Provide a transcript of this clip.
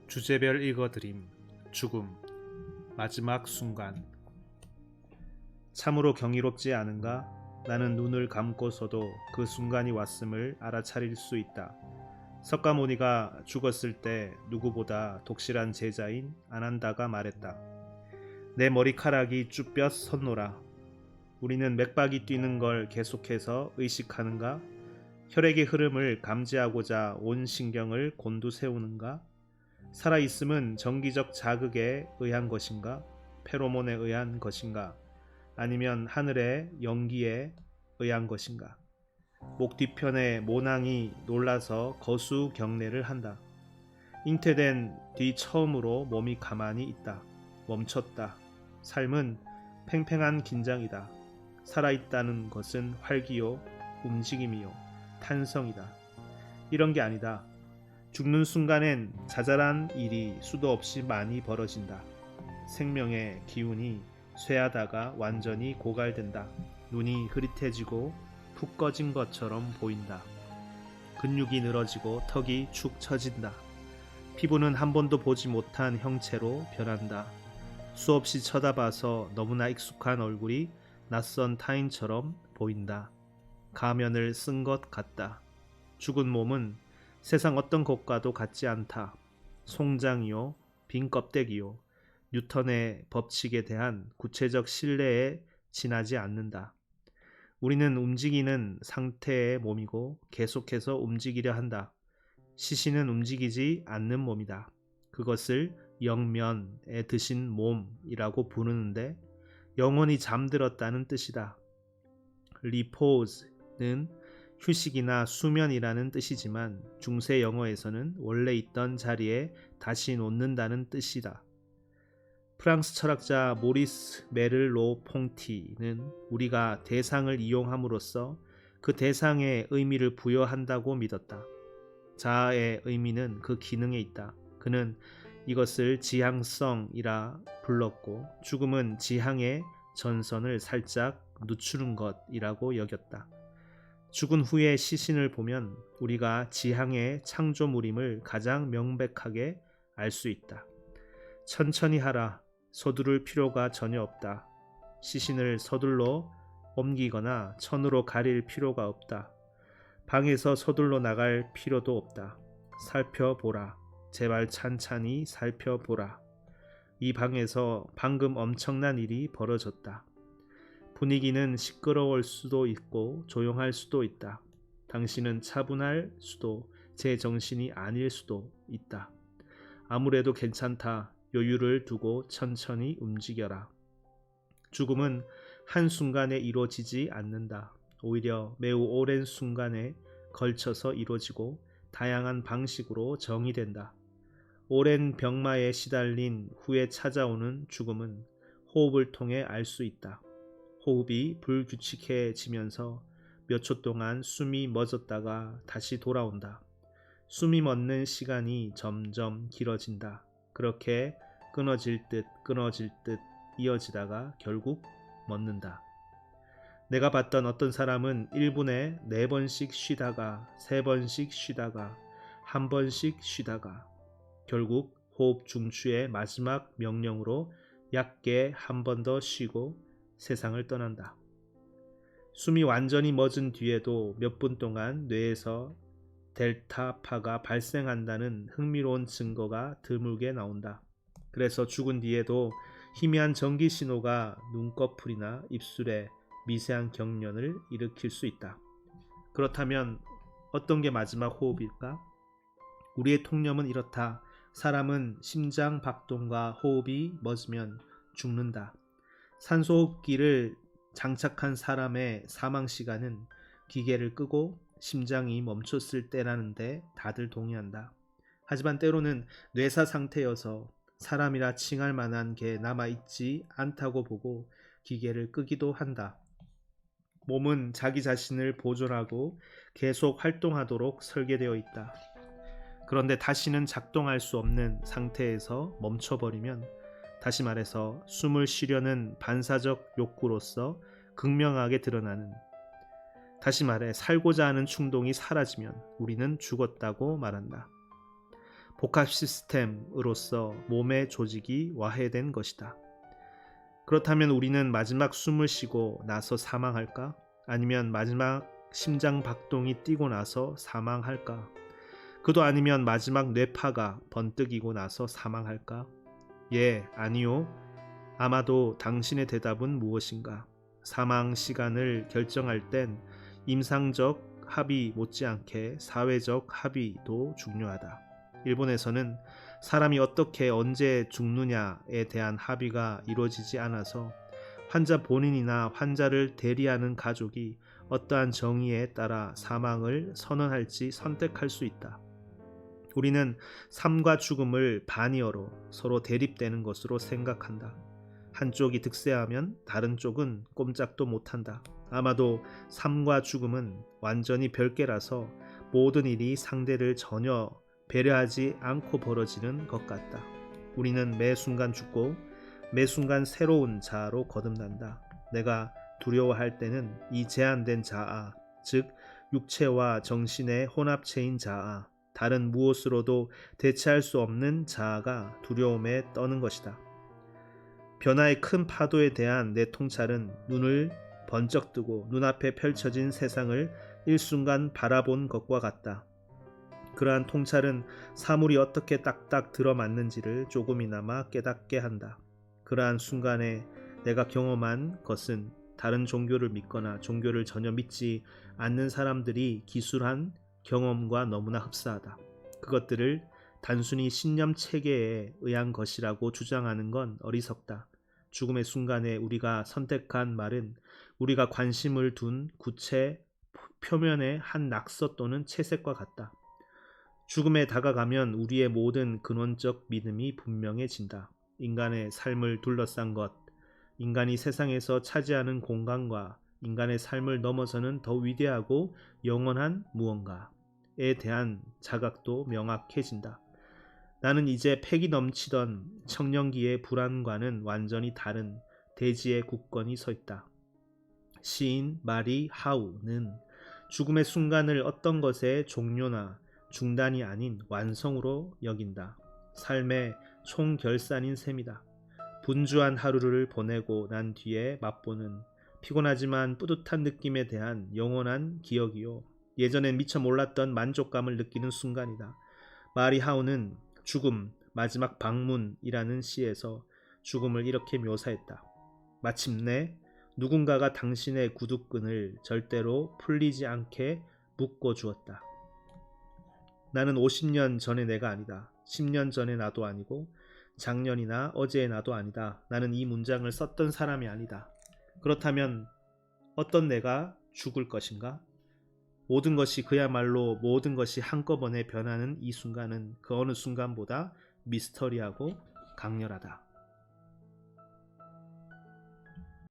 주제별 읽어드림. 죽음. 마지막 순간. 참으로 경이롭지 않은가? 나는 눈을 감고서도 그 순간이 왔음을 알아차릴 수 있다. 석가모니가 죽었을 때 누구보다 독실한 제자인 아난다가 말했다. 내 머리카락이 쭈뼛 섰노라. 우리는 맥박이 뛰는 걸 계속해서 의식하는가? 혈액의 흐름을 감지하고자 온 신경을 곤두세우는가? 살아있음은 정기적 자극에 의한 것인가? 페로몬에 의한 것인가? 아니면 하늘의 연기에 의한 것인가? 목 뒤편에 모낭이 놀라서 거수경례를 한다. 잉태된 뒤 처음으로 몸이 가만히 있다. 멈췄다. 삶은 팽팽한 긴장이다. 살아있다는 것은 활기요, 움직임이요, 탄성이다. 이런 게 아니다. 죽는 순간엔 자잘한 일이 수도 없이 많이 벌어진다. 생명의 기운이 쇠하다가 완전히 고갈된다. 눈이 흐릿해지고 푹 꺼진 것처럼 보인다. 근육이 늘어지고 턱이 축 처진다. 피부는 한 번도 보지 못한 형체로 변한다. 수없이 쳐다봐서 너무나 익숙한 얼굴이 낯선 타인처럼 보인다. 가면을 쓴 것 같다. 죽은 몸은 세상 어떤 것과도 같지 않다. 송장이요, 빈 껍데기요, 뉴턴의 법칙에 대한 구체적 신뢰에 지나지 않는다. 우리는 움직이는 상태의 몸이고 계속해서 움직이려 한다. 시신은 움직이지 않는 몸이다. 그것을 영면에 드신 몸이라고 부르는데 영원히 잠들었다는 뜻이다. 리포즈는 휴식이나 수면이라는 뜻이지만 중세 영어에서는 원래 있던 자리에 다시 놓는다는 뜻이다. 프랑스 철학자 모리스 메를로 퐁티는 우리가 대상을 이용함으로써 그 대상에 의미를 부여한다고 믿었다. 자아의 의미는 그 기능에 있다. 그는 이것을 지향성이라 불렀고 죽음은 지향의 전선을 살짝 늦추는 것이라고 여겼다. 죽은 후의 시신을 보면 우리가 지향의 창조물임을 가장 명백하게 알 수 있다. 천천히 하라. 서두를 필요가 전혀 없다. 시신을 서둘러 옮기거나 천으로 가릴 필요가 없다. 방에서 서둘러 나갈 필요도 없다. 살펴보라. 제발 찬찬히 살펴보라. 이 방에서 방금 엄청난 일이 벌어졌다. 분위기는 시끄러울 수도 있고 조용할 수도 있다. 당신은 차분할 수도 제정신이 아닐 수도 있다. 아무래도 괜찮다. 여유를 두고 천천히 움직여라. 죽음은 한순간에 이루어지지 않는다. 오히려 매우 오랜 순간에 걸쳐서 이루어지고 다양한 방식으로 정의된다. 오랜 병마에 시달린 후에 찾아오는 죽음은 호흡을 통해 알 수 있다. 호흡이 불규칙해지면서 몇 초 동안 숨이 멎었다가 다시 돌아온다. 숨이 멎는 시간이 점점 길어진다. 그렇게 끊어질 듯 이어지다가 결국 멎는다. 내가 봤던 어떤 사람은 1분에 4번씩 쉬다가 3번씩 쉬다가 1번씩 쉬다가 결국 호흡 중추의 마지막 명령으로 얕게 한 번 더 쉬고 세상을 떠난다. 숨이 완전히 멎은 뒤에도 몇 분 동안 뇌에서 델타파가 발생한다는 흥미로운 증거가 드물게 나온다. 그래서 죽은 뒤에도 희미한 전기 신호가 눈꺼풀이나 입술에 미세한 경련을 일으킬 수 있다. 그렇다면 어떤 게 마지막 호흡일까? 우리의 통념은 이렇다. 사람은 심장 박동과 호흡이 멎으면 죽는다. 산소호흡기를 장착한 사람의 사망시간은 기계를 끄고 심장이 멈췄을 때라는데 다들 동의한다. 하지만 때로는 뇌사 상태여서 사람이라 칭할 만한 게 남아있지 않다고 보고 기계를 끄기도 한다. 몸은 자기 자신을 보존하고 계속 활동하도록 설계되어 있다. 그런데 다시는 작동할 수 없는 상태에서 멈춰버리면, 다시 말해서 숨을 쉬려는 반사적 욕구로서 극명하게 드러나는, 다시 말해 살고자 하는 충동이 사라지면 우리는 죽었다고 말한다. 복합 시스템으로서 몸의 조직이 와해된 것이다. 그렇다면 우리는 마지막 숨을 쉬고 나서 사망할까? 아니면 마지막 심장 박동이 뛰고 나서 사망할까? 그도 아니면 마지막 뇌파가 번뜩이고 나서 사망할까? 예, 아니요. 아마도 당신의 대답은 무엇인가? 사망 시간을 결정할 땐 임상적 합의 못지않게 사회적 합의도 중요하다. 일본에서는 사람이 어떻게 언제 죽느냐에 대한 합의가 이루어지지 않아서 환자 본인이나 환자를 대리하는 가족이 어떠한 정의에 따라 사망을 선언할지 선택할 수 있다. 우리는 삶과 죽음을 반이어로 서로 대립되는 것으로 생각한다. 한쪽이 득세하면 다른 쪽은 꼼짝도 못한다. 아마도 삶과 죽음은 완전히 별개라서 모든 일이 상대를 전혀 배려하지 않고 벌어지는 것 같다. 우리는 매 순간 죽고 매 순간 새로운 자아로 거듭난다. 내가 두려워할 때는 이 제한된 자아, 즉 육체와 정신의 혼합체인 자아, 다른 무엇으로도 대체할 수 없는 자아가 두려움에 떠는 것이다. 변화의 큰 파도에 대한 내 통찰은 눈을 번쩍 뜨고 눈앞에 펼쳐진 세상을 일순간 바라본 것과 같다. 그러한 통찰은 사물이 어떻게 딱딱 들어맞는지를 조금이나마 깨닫게 한다. 그러한 순간에 내가 경험한 것은 다른 종교를 믿거나 종교를 전혀 믿지 않는 사람들이 기술한 경험과 너무나 흡사하다. 그것들을 단순히 신념 체계에 의한 것이라고 주장하는 건 어리석다. 죽음의 순간에 우리가 선택한 말은 우리가 관심을 둔 구체 표면의 한 낙서 또는 채색과 같다. 죽음에 다가가면 우리의 모든 근원적 믿음이 분명해진다. 인간의 삶을 둘러싼 것, 인간이 세상에서 차지하는 공간과 인간의 삶을 넘어서는 더 위대하고 영원한 무언가에 대한 자각도 명확해진다. 나는 이제 패기 넘치던 청년기의 불안과는 완전히 다른 대지의 굳건히 서 있다. 시인 마리 하우는 죽음의 순간을 어떤 것의 종료나 중단이 아닌 완성으로 여긴다. 삶의 총결산인 셈이다. 분주한 하루를 보내고 난 뒤에 맛보는 피곤하지만 뿌듯한 느낌에 대한 영원한 기억이요. 예전엔 미처 몰랐던 만족감을 느끼는 순간이다. 마리 하우는 죽음, 마지막 방문이라는 시에서 죽음을 이렇게 묘사했다. 마침내 누군가가 당신의 구두끈을 절대로 풀리지 않게 묶어 주었다. 나는 50년 전의 내가 아니다. 10년 전의 나도 아니고 작년이나 어제의 나도 아니다. 나는 이 문장을 썼던 사람이 아니다. 그렇다면 어떤 내가 죽을 것인가? 모든 것이 그야말로 모든 것이 한꺼번에 변하는 이 순간은 그 어느 순간보다 미스터리하고 강렬하다.